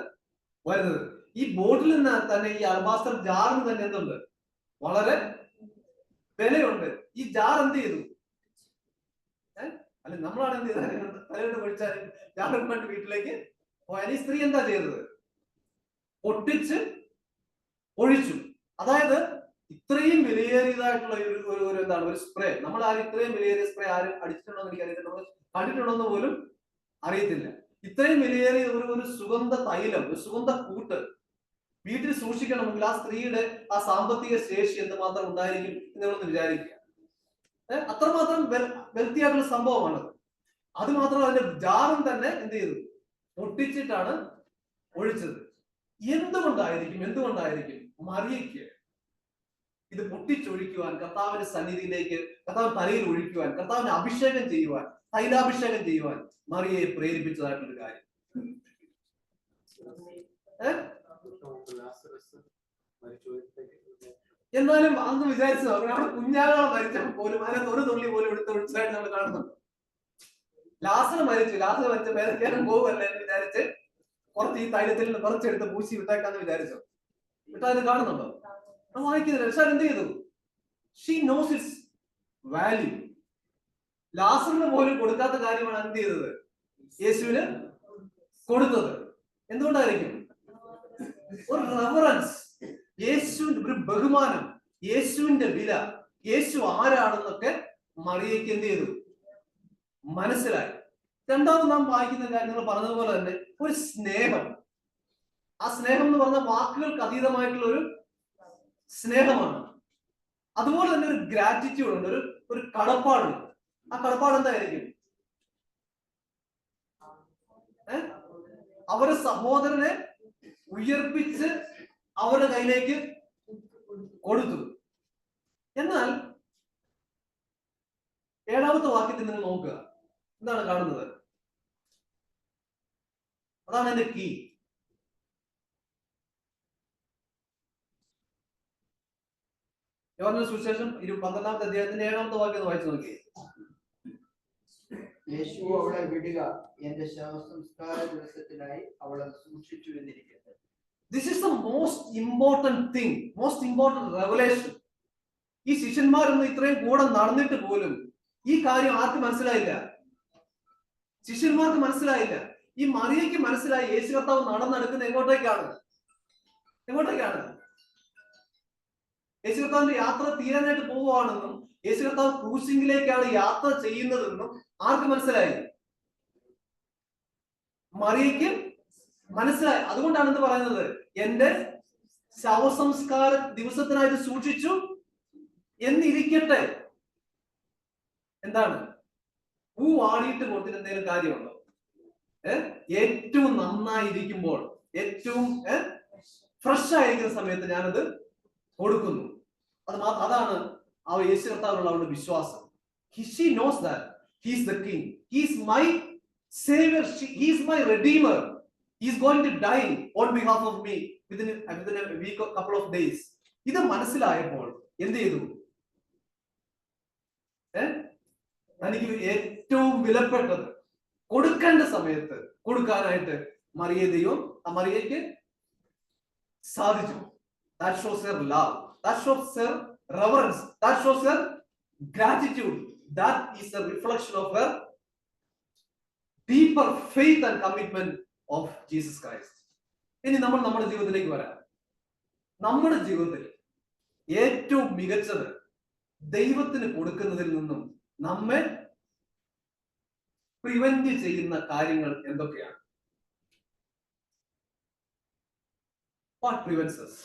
വരുന്നത്. ഈ ബോട്ടിൽ നിന്ന് തന്നെ ഈ അൽബാസ്റ്റർ ജാറിന് തന്നെ എന്തുണ്ട്, വളരെ വിലയുണ്ട്. ഈ ജാർ എന്ത് ചെയ്തു, അല്ല നമ്മളാണ് എന്ത് ചെയ്തത്, തലയോട് പൊഴിച്ചാൽ ജാറും കൊണ്ട് വീട്ടിലേക്ക് പോയാൽ ഈ സ്ത്രീ എന്താ ചെയ്തത്, പൊട്ടിച്ച് ഒഴിച്ചു. അതായത് ഇത്രയും വിലയേറിയതായിട്ടുള്ള ഒരു എന്താണ് ഒരു സ്പ്രേ, നമ്മൾ ആരും ഇത്രയും വിലയേറിയ സ്പ്രേ ആരും അടിച്ചിട്ടുണ്ടോ എന്ന് എനിക്കറിയത്തില്ല, നമ്മൾ കണ്ടിട്ടുണ്ടോന്ന് പോലും അറിയത്തില്ല. ഇത്രയും വിലയേറിയ ഒരു സുഗന്ധ തൈലം, ഒരു സുഗന്ധ കൂട്ട് വീട്ടിൽ സൂക്ഷിക്കണമെങ്കിൽ ആ സ്ത്രീയുടെ ആ സാമ്പത്തിക ശേഷി എന്തുമാത്രം ഉണ്ടായിരിക്കും എന്ന് നിങ്ങളൊന്ന് വിചാരിക്കുക. അത്രമാത്രം വെൽത്തി ആയിട്ടുള്ള സംഭവമാണ്. അത് മാത്രമല്ല അതിന്റെ ജാറും തന്നെ എന്ത് ചെയ്തു, പൊട്ടിച്ചിട്ടാണ് ഒഴിച്ചത്. എന്തുകൊണ്ടായിരിക്കും മറിയയ്ക്ക് ഇത് പൊട്ടിച്ചൊഴിക്കുവാൻ, കർത്താവിന്റെ സന്നിധിയിലേക്ക്, കർത്താവ് തലയിൽ ഒഴിക്കുവാൻ, കർത്താവിനെ അഭിഷേകം ചെയ്യുവാൻ, തൈലാഭിഷേകം ചെയ്യുവാൻ മറിയയെ പ്രേരിപ്പിച്ചതായിട്ടൊരു കാര്യം? എന്നാലും അന്ന് വിചാരിച്ചത് നമ്മുടെ കുഞ്ഞാകളെ മരിച്ചപ്പോൾ പോലും അതിനകത്ത് ഒരു തുള്ളി പോലും എടുത്ത് ഒഴിച്ചതായിട്ട് നമ്മൾ കാണുന്നുണ്ട്. ലാസർ മരിച്ച പേരക്കാരൻ പോകുമല്ലേ എന്ന് വിചാരിച്ച് കുറച്ച് ഈ തൈലത്തിൽ നിന്ന് കുറച്ചെടുത്ത് പൂശി വിട്ടേക്കാന്ന് വിചാരിച്ചു. വിട്ടാൽ കാണുന്നുണ്ടോ? വായിക്കുന്നില്ല. പക്ഷെ എന്ത് ചെയ്തു? She knows its value. ലാസറിന് പോലും കൊടുക്കാത്ത കാര്യമാണ് എന്ത് ചെയ്തത്, യേശുവിന് കൊടുത്തത്. എന്തുകൊണ്ടായിരിക്കും? ഒരു റെഫറൻസ്, യേശുവിന്റെ ഒരു ബഹുമാനം, യേശുവിന്റെ വില, യേശു ആരാണെന്നൊക്കെ മറിയയ്ക്ക് എന്ത് ചെയ്തു, മനസ്സിലായി. രണ്ടാമത് നാം വായിക്കുന്ന കാര്യങ്ങൾ പറഞ്ഞതുപോലെ തന്നെ ഒരു സ്നേഹം. ആ സ്നേഹം എന്ന് പറഞ്ഞ വാക്കുകൾക്ക് അതീതമായിട്ടുള്ള ഒരു സ്നേഹമാണ്. അതുപോലെ തന്നെ ഒരു ഗ്രാറ്റിറ്റ്യൂഡ് ഉണ്ട്, ഒരു കടപ്പാടുണ്ട്. ആ കടപ്പാട് എന്തായിരിക്കും? അവരുടെ സഹോദരനെ ഉയർപ്പിച്ച് അവരുടെ കയ്യിലേക്ക് കൊടുത്തു. എന്നാൽ 7ാമത്തെ വാക്യത്തിൽ നിങ്ങൾ നോക്കുക, എന്താണ് കാണുന്നത്? അതാണ് എന്റെ കീ. യോഹന്നാന്റെ സുവിശേഷം 12ാമത്തെ അധ്യായത്തിന്റെ 7ാമത്തെ വാക്യം വായിച്ചു നോക്കി. യേശു അവളെ വിടുക, എന്റെ ശവസംസ്കാര ദിവസത്തിനായി അവളെ സൂക്ഷിച്ചു എന്നിരിക്കട്ടെ. This is the most important thing, most important revelation. ഈ ശിഷ്യന്മാരൊന്നും ഇത്രയും കൂടെ നടന്നിട്ട് പോലും ഈ കാര്യം ആർക്കും മനസ്സിലായില്ല. ശിഷ്യന്മാർക്ക് മനസ്സിലായില്ല. ഈ മറിയയ്ക്ക് മനസ്സിലായി യേശു കർത്താവ് നടന്നെടുക്കുന്നത് എങ്ങോട്ടേക്കാണ്. യേശു കർത്താവിന്റെ യാത്ര തീരാനായിട്ട് പോവുകയാണെന്നും യേശു കർത്താവ് ക്രൂശിംഗിലേക്കാണ് യാത്ര ചെയ്യുന്നതെന്നും ആർക്ക് മനസ്സിലായി? മറിയയ്ക്ക് മനസ്സിലായി. അതുകൊണ്ടാണ് എന്ത് പറയുന്നത്, എന്റെ ശവസംസ്കാര ദിവസത്തിനായിട്ട് സൂക്ഷിച്ചു എന്നിരിക്കട്ടെ. എന്താണ്? പൂ വാടിയിട്ട് കൊടുത്തിട്ട് എന്തെങ്കിലും കാര്യമുണ്ടോ? ഏറ്റവും നന്നായിരിക്കുമ്പോൾ, ഏറ്റവും ഫ്രഷ് ആയിരിക്കുന്ന സമയത്ത് ഞാനത് കൊടുക്കുന്നു. അതാണ് ആ യേശു കർത്താവിനുള്ള അവളുടെ വിശ്വാസം. She knows that he is the king, he is my savior, he is my redeemer, he is going to die on behalf of me within a week or couple of days. ഇത് മനസ്സിലായപ്പോൾ എന്ത് ചെയ്തു? തനിക്ക് ഏറ്റവും വിലപ്പെട്ടത് കൊടുക്കേണ്ട സമയത്ത് കൊടുക്കാനായിട്ട് മറിയയ്ക്ക് സാധിച്ചു. That shows her love, that shows her reverence, that shows her gratitude. That is a reflection of her deeper faith and commitment of Jesus Christ. ഇനി നമ്മൾ നമ്മുടെ ജീവിതത്തിലേക്ക് വരാം. നമ്മുടെ ജീവിതത്തിൽ ഏറ്റവും മികച്ചത് ദൈവത്തിന് കൊടുക്കുന്നതിൽ നിന്നും നമ്മെ പ്രിവെന്റ് ചെയ്യുന്ന കാര്യങ്ങൾ എന്തൊക്കെയാണ്? What prevents us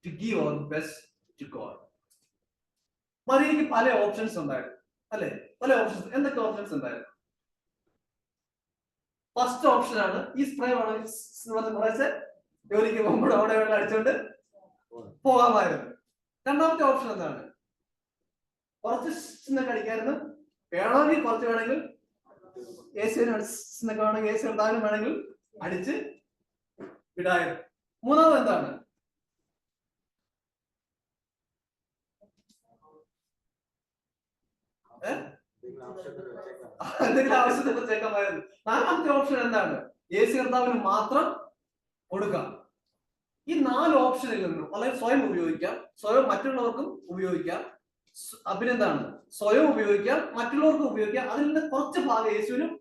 to give our best to God? മറിയയ്ക്ക് പല ഓപ്ഷൻസ് ഉണ്ടായിരുന്നു, അല്ലെ? പല ഓപ്ഷൻസ്. എന്തൊക്കെ ഓപ്ഷൻസ് ഉണ്ടായിരുന്നു? ഫസ്റ്റ് ഓപ്ഷൻ ആണ് ഈ സ്പ്രേ കുറച്ച് ജോലിക്ക് പോകുമ്പോൾ അവിടെ വെള്ളം അടിച്ചുകൊണ്ട് പോകാമായിരുന്നു. രണ്ടാമത്തെ ഓപ്ഷൻ എന്താണ്? കുറച്ച് സ്നൊക്കെ അടിക്കായിരുന്നു. വേണമെങ്കിൽ കുറച്ച് വേണമെങ്കിൽ യേശുവിനൊക്കെ വേണമെങ്കിൽ യേശു എന്തായാലും വേണമെങ്കിൽ അടിച്ച് വിടായിരുന്നു. മൂന്നാമത് എന്താണ്? എന്തെങ്കിലും ആവശ്യത്തെ കുറിച്ചേക്കാമായിരുന്നു. നാലാമത്തെ ഓപ്ഷൻ എന്താണ്? യേശു കർത്താവിന് മാത്രം കൊടുക്കാം. ഈ 4 ഓപ്ഷനിൽ നിന്നും വളരെ സ്വയം ഉപയോഗിക്കാം, സ്വയം മറ്റുള്ളവർക്കും ഉപയോഗിക്കാം. പിന്നെന്താണ്? സ്വയം ഉപയോഗിക്കാം, മറ്റുള്ളവർക്കും ഉപയോഗിക്കാം. അതിൽ നിന്ന് കുറച്ച് ഭാഗം യേശുവിനും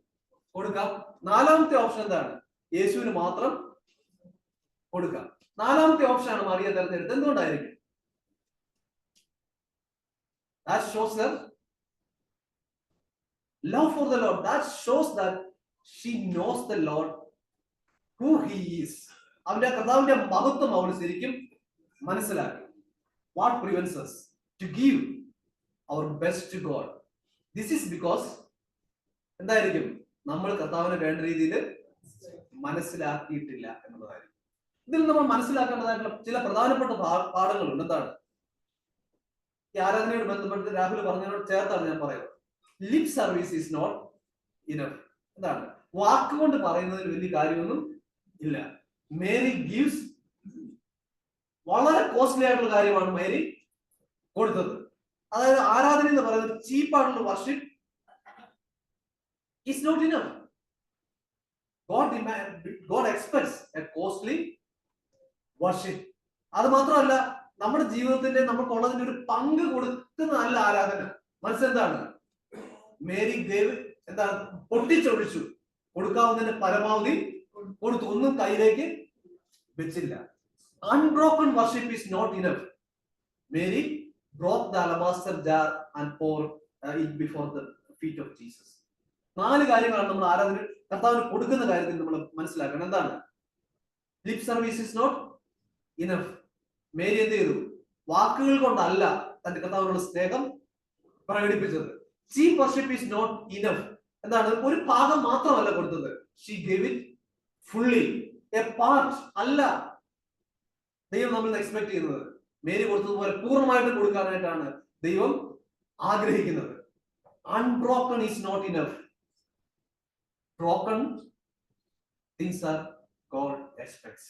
കൊടുക്കാം. നാലാമത്തെ ഓപ്ഷൻ എന്താണ്? യേശുവിന് മാത്രം കൊടുക്കാം. നാലാമത്തെ ഓപ്ഷനാണ് മറിയ തെരഞ്ഞെടുത്തത്. എന്തുകൊണ്ടായിരിക്കും? That shows her love for the Lord. That shows that she knows the Lord, who he is. അവന്റെ കർത്താവിന്റെ മഹത്വം അവൾ ശരിക്കും മനസ്സിലാക്കി. What prevents us to give our best to God? This is because എന്തായിരിക്കും? നമ്മൾ കർത്താവിനെ വേണ്ട രീതിയിൽ മനസ്സിലാക്കിയിട്ടില്ല എന്നുള്ളതായിരിക്കും. ഇതിൽ നമ്മൾ മനസ്സിലാക്കേണ്ടതായിട്ടുള്ള ചില പ്രധാനപ്പെട്ട പാഠങ്ങളുണ്ട്. എന്താണ്? ഈ ആരാധനയോട് ബന്ധപ്പെട്ട് രാഹുൽ പറഞ്ഞതിനോട് ചേർത്താണ് ഞാൻ പറയുന്നത്. Lip service is not enough. എന്താണ്? വാക്കുകൊണ്ട് പറയുന്നതിൽ വലിയ കാര്യമൊന്നും ഇല്ല. Mary gives. വളരെ കോസ്റ്റ്ലി ആയിട്ടുള്ള കാര്യമാണ് മേരി കൊടുത്തത്. അതായത് ആരാധന എന്ന് പറയുന്നത് ചീപ്പായിട്ടുള്ള worship is not enough. God expects a costly worship. അത് മാത്രമല്ല, നമ്മുടെ ജീവിതത്തിന്റെ നമുക്കുള്ളതിന്റെ ഒരു പങ്ക് കൊടുക്കുന്നതല്ല ആരാധന. മനസ്സെന്താണ്? മേരി ദേവ് എന്താണ്? പൊട്ടിച്ചൊഴിച്ചു. കൊടുക്കാവുന്നതിന്റെ പരമാവധി കൊടുത്തു. ഒന്നും കയ്യിലേക്ക് വെച്ചില്ല. Unbroken worship is not enough. Mary broke the alabaster jar and poured it before the feet of Jesus. 4 കാര്യങ്ങളാണ് നമ്മൾ ആരാധന കർത്താവിന് കൊടുക്കുന്ന കാര്യത്തിൽ നമ്മൾ മനസ്സിലാക്കണം. എന്താണ്? Lip service is not enough. Mary എന്ത് ചെയ്തു? വാക്കുകൾ കൊണ്ടല്ല തന്റെ കർത്താവിനുള്ള സ്നേഹം പ്രകടിപ്പിച്ചത്. Cheap worship is not enough. എന്താണ്? ഒരു ഭാഗം മാത്രമല്ല കൊടുത്തത്. She gave it fully. A part അല്ല ദൈവം നമ്മൾ എക്സ്പെക്ട് ചെയ്യുന്നത്. മേരി കൊടുത്തതുപോലെ പൂർണ്ണമായിട്ട് കൊടുക്കാനായിട്ടാണ് ദൈവം ആഗ്രഹിക്കുന്നത്. Unbroken is not enough. Broken things are God expects.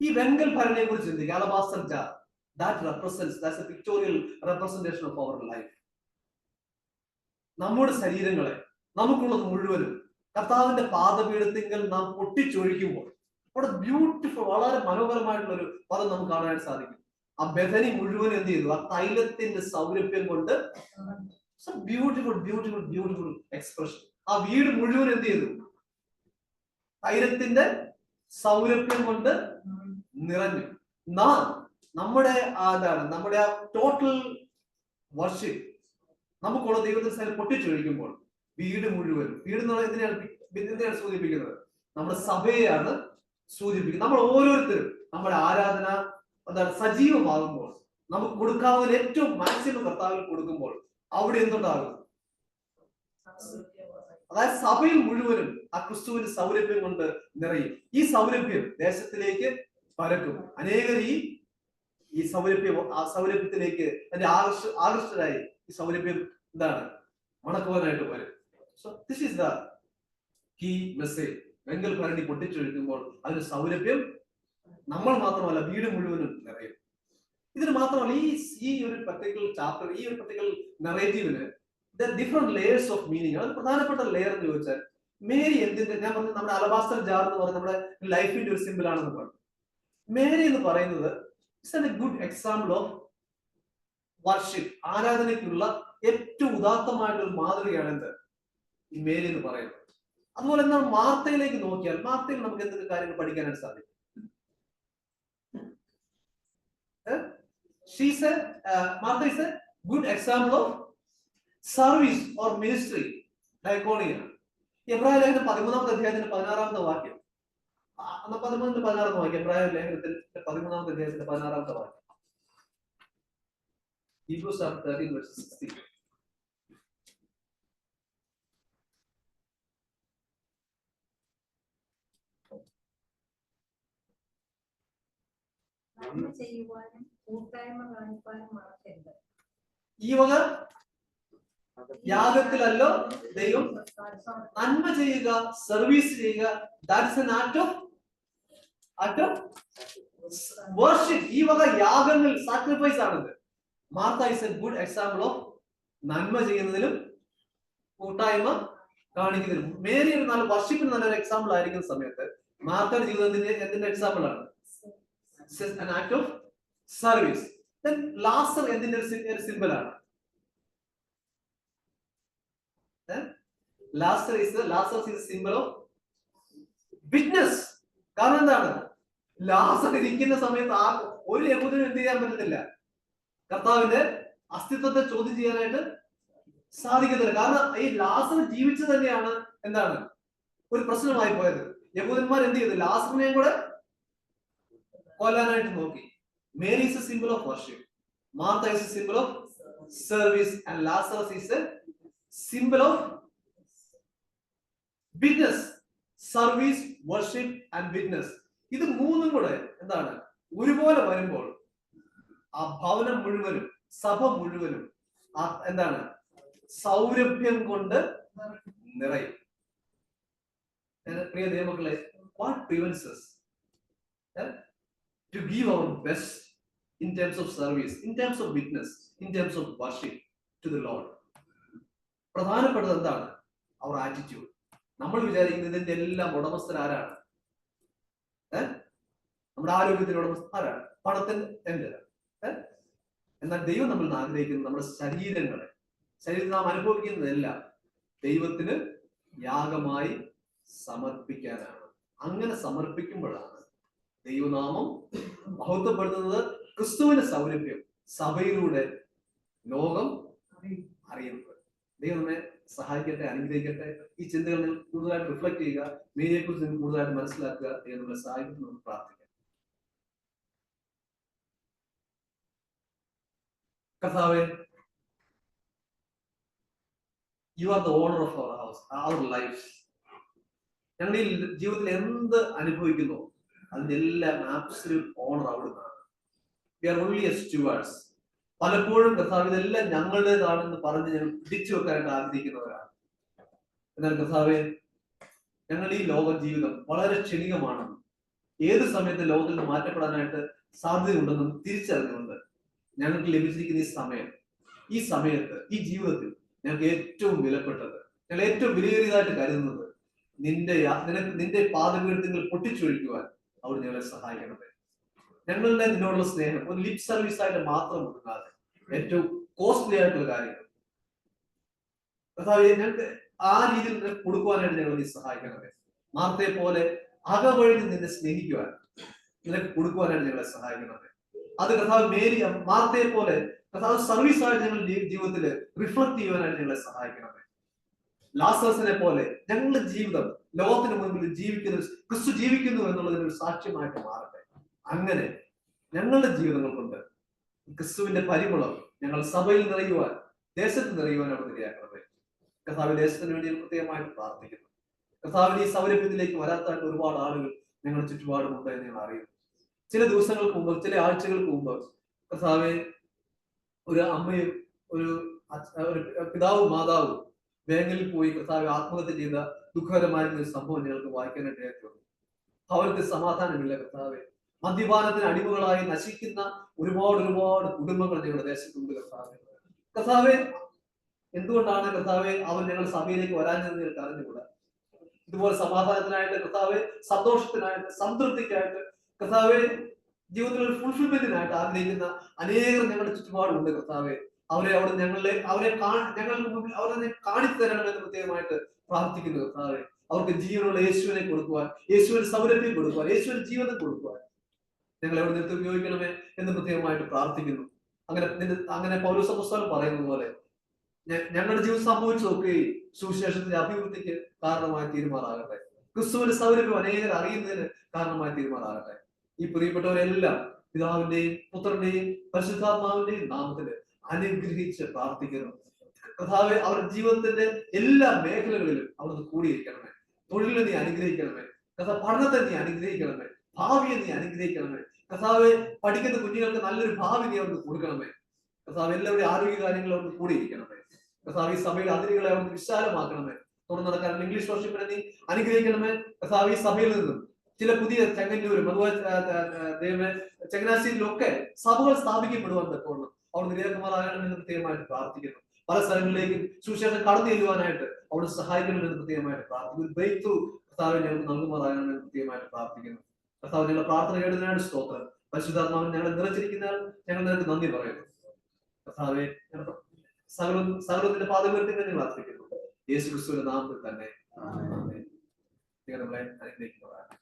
ഈ വെങ്കൽ ഭരണിയെ കുറിച്ച് ചിന്തിക്കുക. Alabaster jar. That represents, that's a pictorial representation of our life. നമ്മുടെ ശരീരങ്ങളെ, നമുക്കുള്ളത് മുഴുവനും കർത്താവിന്റെ പാദപീഠത്തിങ്കൽ നാം പൊട്ടിച്ചൊഴിക്കുമ്പോൾ അവിടെ ബ്യൂട്ടിഫുൾ, വളരെ മനോഹരമായിട്ടുള്ള ഒരു പദം നമുക്ക് കാണാനായിട്ട് സാധിക്കും. ആ ബദനി മുഴുവൻ എന്ത് ചെയ്തു? ആ തൈലത്തിന്റെ സൗരഭ്യം കൊണ്ട് ബ്യൂട്ടിഫുൾ ബ്യൂട്ടിഫുൾ ബ്യൂട്ടിഫുൾ എക്സ്പ്രഷൻ. ആ വീട് മുഴുവൻ എന്ത് ചെയ്തു? തൈലത്തിന്റെ സൗരഭ്യം കൊണ്ട് നിറഞ്ഞു. നമ്മുടെ നമ്മുടെ ആ ടോട്ടൽ വർഷിപ്പ് നമുക്കുള്ള ദൈവത്തിന്റെ പൊട്ടിച്ചൊഴിക്കുമ്പോൾ വീട് മുഴുവൻ, വീട് എന്ന് പറയുന്നത് എന്തിനാണ് സൂചിപ്പിക്കുന്നത്? നമ്മുടെ സഭയെയാണ് സൂചിപ്പിക്കുന്നത്. നമ്മൾ ഓരോരുത്തരും നമ്മുടെ ആരാധന സജീവമാകുമ്പോൾ, നമുക്ക് കൊടുക്കാവുന്ന ഏറ്റവും മാക്സിമം കർത്താവിൽ കൊടുക്കുമ്പോൾ അവിടെ എന്തുണ്ടാകും? അതായത് സഭയിൽ മുഴുവനും ആ ക്രിസ്തുവിന്റെ സൗരഭ്യം കൊണ്ട് നിറയും. ഈ സൗരഭ്യം ദേശത്തിലേക്ക് പരക്കും. അനേകർ ഈ സൗരഭ്യത്തിലേക്ക് അതിന്റെ ആകർഷകരായി ഈ സൗരഭ്യം എന്താണ്? മണക്കുവാനായിട്ട് വരും. So this is the key message. വെങ്കൽ ഭരണി പൊട്ടിച്ചൊഴിക്കുമ്പോൾ അതിന്റെ സൗരഭ്യം നമ്മൾ മാത്രമല്ല വീട് മുഴുവനും നിറയും. ഇതിന് മാത്രമല്ല, ഈ ഒരു പർട്ടിക്കുലർ ചാപ്റ്റർ, ഈ ഒരു പർട്ടിക്കുലർ നെറേറ്റീവിന് ഡിഫറെന്റ് ലേയേഴ്സ് ഓഫ് മീനിങ്. അത് പ്രധാനപ്പെട്ട ലെയർ എന്ന് ചോദിച്ചാൽ, മേരി എന്തിന്റെ, ഞാൻ പറഞ്ഞു നമ്മുടെ അലബാസ്റ്റർ ജാർ എന്ന് പറയുന്നത് നമ്മുടെ ലൈഫിന്റെ ഒരു സിമ്പിൾ ആണെന്ന് പറഞ്ഞു. മേരി എന്ന് പറയുന്നത് it's a good example of worship. ആരാധനയ്ക്കുള്ള ഏറ്റവും ഉദാത്തമായിട്ടുള്ള ഒരു മാതൃകയാണ് എന്ത് ഈ മേരി എന്ന് പറയുന്നത്. അതുപോലെ എന്നാൽ മാർത്തയിലേക്ക് നോക്കിയാൽ, മാർത്തയിൽ നമുക്ക് എന്തൊക്കെ കാര്യങ്ങൾ പഠിക്കാനായിട്ട് സാധിക്കും? Martha is a good example of service or ministry. Diaconia. എബ്രായ ലേഖനം 13-ാമത്തെ അധ്യായത്തിന്റെ 16-ാമത്തെ വാക്യം. 13-16 വാക്യം. എബ്രായ ലേഖനത്തിന്റെ 13-ാമത്തെ അധ്യായത്തിന്റെ 16-ാമത്തെ വാക്യം. Hebrews chapter 13 verse 16. ഈ വക യാഗത്തിലല്ലോ ദൈവം നന്മ ചെയ്യുക, സർവീസ് ചെയ്യുക. That's an act of worship. ഈ വക യാഗങ്ങൾ, സാക്രിഫൈസ് ആണിത്. Martha is A good example of നന്മ ചെയ്യുന്നതിലും കൂട്ടായ്മ കാണിക്കുന്നതിന്. മേരി ഒരു നല്ല വർഷിപ്പിന് നല്ലൊരു എക്സാമ്പിൾ ആയിരിക്കുന്ന സമയത്ത് മാർത്തയുടെ ജീവിതത്തിന്റെ എന്തിന്റെ എക്സാമ്പിൾ ആണ്? an act of service. Then ലാസർ എന്തിന്റെ ഒരു സിമ്പിൾ ആണ്? ലാസർ is a symbol of witness. കാരണം എന്താണ്? ലാസർ ഇരിക്കുന്ന സമയത്ത് ഒരു യഹൂദനും എന്ത് ചെയ്യാൻ പറ്റത്തില്ല, കർത്താവിന്റെ അസ്തിത്വത്തെ ചോദ്യം ചെയ്യാനായിട്ട് സാധിക്കത്തില്ല. കാരണം ഈ ലാസർ ജീവിച്ചു തന്നെയാണ് എന്താണ് ഒരു പ്രശ്നമായി പോയത്. യഹൂദന്മാർ എന്ത് ചെയ്തു? ലാസറിനെയും കൂടെ കൊല്ലാനായിട്ട് നോക്കി. Mary is a symbol of worship, Martha is a symbol of service, and Lazarus is a symbol of witness. Service, worship and witness. ഇത് മൂന്നും കൂടെ എന്താണ് ഒരുപോലെ വരുമ്പോൾ ആ ഭവനം മുഴുവനും, സഭ മുഴുവനും എന്താണ് സൗരഭ്യം കൊണ്ട് നിറയും. പ്രിയ ദൈവമക്കളെ, what prevents us to give our best in terms of service, in terms of witness, in terms of worship to the Lord? പ്രധാനപ്പെട്ടത് എന്താണ്? our attitude. നമ്മൾ വിചാരിക്കുന്നത് ഇതിന്റെ എല്ലാം ഉടമസ്ഥൻ ആരാണ്? നമ്മുടെ ആരോഗ്യത്തിന് ഉടമസ്ഥൻ ആരാണ്? പണത്തിന് എന്റെ. എന്നാൽ ദൈവം നമ്മൾ ആഗ്രഹിക്കുന്നത് നമ്മുടെ ശരീരങ്ങളെ, ശരീരത്തിൽ നാം അനുഭവിക്കുന്നതെല്ലാം ദൈവത്തിന് യാഗമായി സമർപ്പിക്കാനാണ്. അങ്ങനെ സമർപ്പിക്കുമ്പോഴാണ് ദൈവനാമം മഹത്വപ്പെടുത്തുന്നത്. ക്രിസ്തുവിന്റെ സൗരഭ്യം സഭയിലൂടെ ലോകം അറിയുന്നത്. ദൈവം നമ്മെ സഹായിക്കട്ടെ, അനുഗ്രഹിക്കട്ടെ. ഈ ചിന്തകൾ നിങ്ങൾ കൂടുതലായിട്ട് റിഫ്ലക്ട് ചെയ്യുക, മേരിയെ കുറിച്ച് നിങ്ങൾ കൂടുതലായിട്ട് മനസ്സിലാക്കുക. ദൈവം നമ്മളെ സഹായിക്കുന്നു. നമുക്ക് പ്രാർത്ഥിക്കാം. കർത്താവേ, you are the owner of our house, our life. ഞങ്ങൾ ഈ ജീവിതത്തിൽ എന്ത് അനുഭവിക്കുന്നു അതിന്റെ എല്ലാം ആബ്സല്യൂട്ട് ഓണർ അവിടുന്നാണ്. We are only a stewards. പലപ്പോഴും കർത്താവ് ഇതെല്ലാം ഞങ്ങളുടേതാണെന്ന് പറഞ്ഞ് ഞങ്ങൾ പിടിച്ചു വെക്കാനായിട്ട് ആഗ്രഹിക്കുന്നവരാണ്. എന്നാൽ കർത്താവെ, ഞങ്ങൾ ഈ ലോക ജീവിതം വളരെ ക്ഷണികമാണെന്നും ഏത് സമയത്ത് ലോകത്തിൽ നിന്ന് മാറ്റപ്പെടാനായിട്ട് സാധ്യതയുണ്ടെന്നും തിരിച്ചറിഞ്ഞുകൊണ്ട് ഞങ്ങൾക്ക് ലഭിച്ചിരിക്കുന്ന ഈ സമയത്ത് ഈ ജീവിതത്തിൽ ഞങ്ങൾക്ക് ഏറ്റവും വിലപ്പെട്ടത്, ഞങ്ങൾ ഏറ്റവും വിലയേറിയതായിട്ട് കരുതുന്നത് നിന്റെ പാദപീഠങ്ങൾ പൊട്ടിച്ചൊഴിക്കുവാൻ അവർ ഞങ്ങളെ സഹായിക്കണമേ. ഞങ്ങളുടെ നിന്നോടുള്ള സ്നേഹം ഒരു ലിപ് സർവീസ് ആയിട്ട് മാത്രം കൊടുക്കാതെ ഏറ്റവും കോസ്റ്റ്ലി ആയിട്ടുള്ള കാര്യങ്ങൾ ഞങ്ങൾക്ക് ആ രീതിയിൽ കൊടുക്കുവാനായിട്ട് ഞങ്ങൾ നീ സഹായിക്കണമേ. മാർത്തയെ പോലെ അകവഴി നിന്നെ സ്നേഹിക്കുവാൻ നിനക്ക് കൊടുക്കുവാനായിട്ട് ഞങ്ങളെ സഹായിക്കണമേ. അത് കർത്താവ് മാർത്തയെ പോലെ കർത്താവ് സർവീസായിട്ട് ഞങ്ങൾ ജീവിതത്തിൽ റിഫ്ലക്ട് ചെയ്യുവാനായിട്ട് ഞങ്ങളെ സഹായിക്കണമേ. ലാസറസിനെ പോലെ ഞങ്ങളുടെ ജീവിതം ലോകത്തിന് മുൻപിൽ ക്രിസ്തു ജീവിക്കുന്നു എന്നുള്ളതിന് ഒരു സാക്ഷ്യമായിട്ട് മാറട്ടെ. അങ്ങനെ ഞങ്ങളുടെ ജീവിതങ്ങൾ കൊണ്ട് ക്രിസ്തുവിന്റെ പരിമളം ഞങ്ങൾ സഭയിൽ നിറയുവാൻ, ദേശത്ത് നിറയുവാൻ അവിടെ ഇടയാക്കണമേ. കർത്താവ് ദേശത്തിന് വേണ്ടി പ്രത്യേകമായിട്ട് പ്രാർത്ഥിക്കുന്നു. കർത്താവിന് ഈ സൗരഭ്യത്തിലേക്ക് വരാത്തായിട്ട് ഒരുപാട് ആളുകൾ ഞങ്ങളുടെ ചുറ്റുപാടുമുണ്ട് എന്ന് ഞങ്ങൾ അറിയുന്നു. ചില ദിവസങ്ങൾക്ക് മുമ്പ്, ചില ആഴ്ചകൾക്ക് മുമ്പ് കർത്താവെ, ഒരു അമ്മയും ഒരു പിതാവും മാതാവും വേങ്ങലിൽ പോയി കർത്താവ് ആത്മഹത്യ ചെയ്ത ദുഃഖകരമായിരുന്ന ഒരു സംഭവം ഞങ്ങൾക്ക് വായിക്കാനായിട്ട് ഏറ്റുള്ളൂ. അവർക്ക് സമാധാനമില്ല കർത്താവെ. മദ്യപാനത്തിന് അടിമകളായി നശിക്കുന്ന ഒരുപാട് കുടുംബങ്ങൾ ഞങ്ങളുടെ ദേശത്തുണ്ട് കർത്താവെ. എന്തുകൊണ്ടാണ് കർത്താവെ അവർ ഞങ്ങൾ സഭയിലേക്ക് വരാഞ്ഞെന്ന് ഞങ്ങൾക്ക് അറിഞ്ഞുകൂടാ. ഇതുപോലെ സമാധാനത്തിനായിട്ട് കർത്താവെ, സന്തോഷത്തിനായിട്ട്, സംതൃപ്തിക്കായിട്ട് കർത്താവെ, ജീവിതത്തിൽ ഒരു ഫുൾഫിൽമെന്റിനായിട്ട് ആഗ്രഹിക്കുന്ന അനേകം ഞങ്ങളുടെ ചുറ്റുപാടുണ്ട് കർത്താവെ. അവരെ കാണിച്ചു തരണമെന്ന് പ്രത്യേകമായിട്ട് പ്രാർത്ഥിക്കുന്നു കർത്താവെ. അവർക്ക് ജീവനുള്ള യേശുവിനെ കൊടുക്കുവാൻ, യേശുവിന് സൗരഭ്യം കൊടുക്കുവാൻ, യേശുവിന് ജീവിതം കൊടുക്കുവാൻ ഞങ്ങൾ എവിടെ നിർത്തി ഉപയോഗിക്കണമേ എന്ന് പ്രത്യേകമായിട്ട് പ്രാർത്ഥിക്കുന്നു. അങ്ങനെ പൗലോസ് അപ്പോസ്തലൻ പറയുന്നത് പോലെ ഞങ്ങളുടെ ജീവിതം സംഭവിച്ചു നോക്കുകയും സുവിശേഷത്തിന്റെ അഭിവൃദ്ധിക്ക് കാരണമായി തീരുമാറാകട്ടെ. ക്രിസ്തുവിന്റെ സൗരഭ്യം അനേകർ അറിയുന്നതിന് കാരണമായി തീരുമാറാകട്ടെ. ഈ പ്രിയപ്പെട്ടവരെല്ലാം പിതാവിന്റെയും പുത്രന്റെയും പരിശുദ്ധാത്മാവിന്റെയും നാമത്തില് അനുഗ്രഹിച്ച് പ്രാർത്ഥിക്കുന്നു കർത്താവെ. അവരുടെ ജീവിതത്തിന്റെ എല്ലാ മേഖലകളിലും അവിടുന്ന് കൂടിയിരിക്കണമേ. തൊഴിലിനെ നീ അനുഗ്രഹിക്കണമേ കർത്താവ്. പഠനത്തെ നീ അനുഗ്രഹിക്കണമേ. ഭാവിയെ നീ അനുഗ്രഹിക്കണമേ കർത്താവെ. പഠിക്കുന്ന കുഞ്ഞുങ്ങൾക്ക് നല്ലൊരു ഭാവി നീ അവർക്ക് കൊടുക്കണമേ കർത്താവ്. എല്ലാവരുടെയും ആരോഗ്യ കാര്യങ്ങൾ അവർക്ക് കൂടിയിരിക്കണമേ കർത്താവ്. ഈ സഭയുടെ അതിരുകളെ അവർക്ക് വിശാലമാക്കണമേ. തുടർന്ന് നടക്കാൻ ഇംഗ്ലീഷ് വർഷിപ്പിനെ നീ അനുഗ്രഹിക്കണമേ കർത്താവ്. ഈ സഭയിൽ നിന്നും ചില പുതിയ ചെങ്ങന്നൂരും അതുപോലെ ചങ്ങനാശ്ശേരിയിലും ഒക്കെ സഭകൾ സ്ഥാപിക്കപ്പെടുവാൻ തക്കവണ്ണം അവർ നിരയകുമാറാകണമെന്ന് പ്രത്യേകമായിട്ട് പ്രാർത്ഥിക്കുന്നു. പല സ്ഥലങ്ങളിലേക്ക് സുവിശേഷം കടന്നു ചെല്ലുവാനായിട്ട് അവിടെ സഹായിക്കണമെന്ന് പ്രത്യേകമായിട്ട് പ്രാർത്ഥിക്കുന്നു. ബ്രേക്ക് ത്രൂ കർത്താവെ ഞങ്ങൾക്ക് നൽകുമാറാകണമെന്ന് പ്രത്യേകമായിട്ട് പ്രാർത്ഥിക്കുന്നു. കർത്താവ് ഞങ്ങളുടെ പ്രാർത്ഥന കേട്ടതിനാണ് സ്തോത്രം. പരിശുദ്ധാത്മാവിൻ ഞങ്ങളെ നിറച്ചിരിക്കുന്നതിനാൽ ഞങ്ങൾ നിനക്ക് നന്ദി പറയുന്നു. കർത്താവെ സകലത്തിന്റെ പാതകത്തിൽ ഞങ്ങൾ അർപ്പിക്കുന്നു. യേശു ക്രിസ്തുവിന്റെ നാമത്തിൽ തന്നെ. നമ്മളെ അനുഗ്രഹിക്കുന്നതാണ്.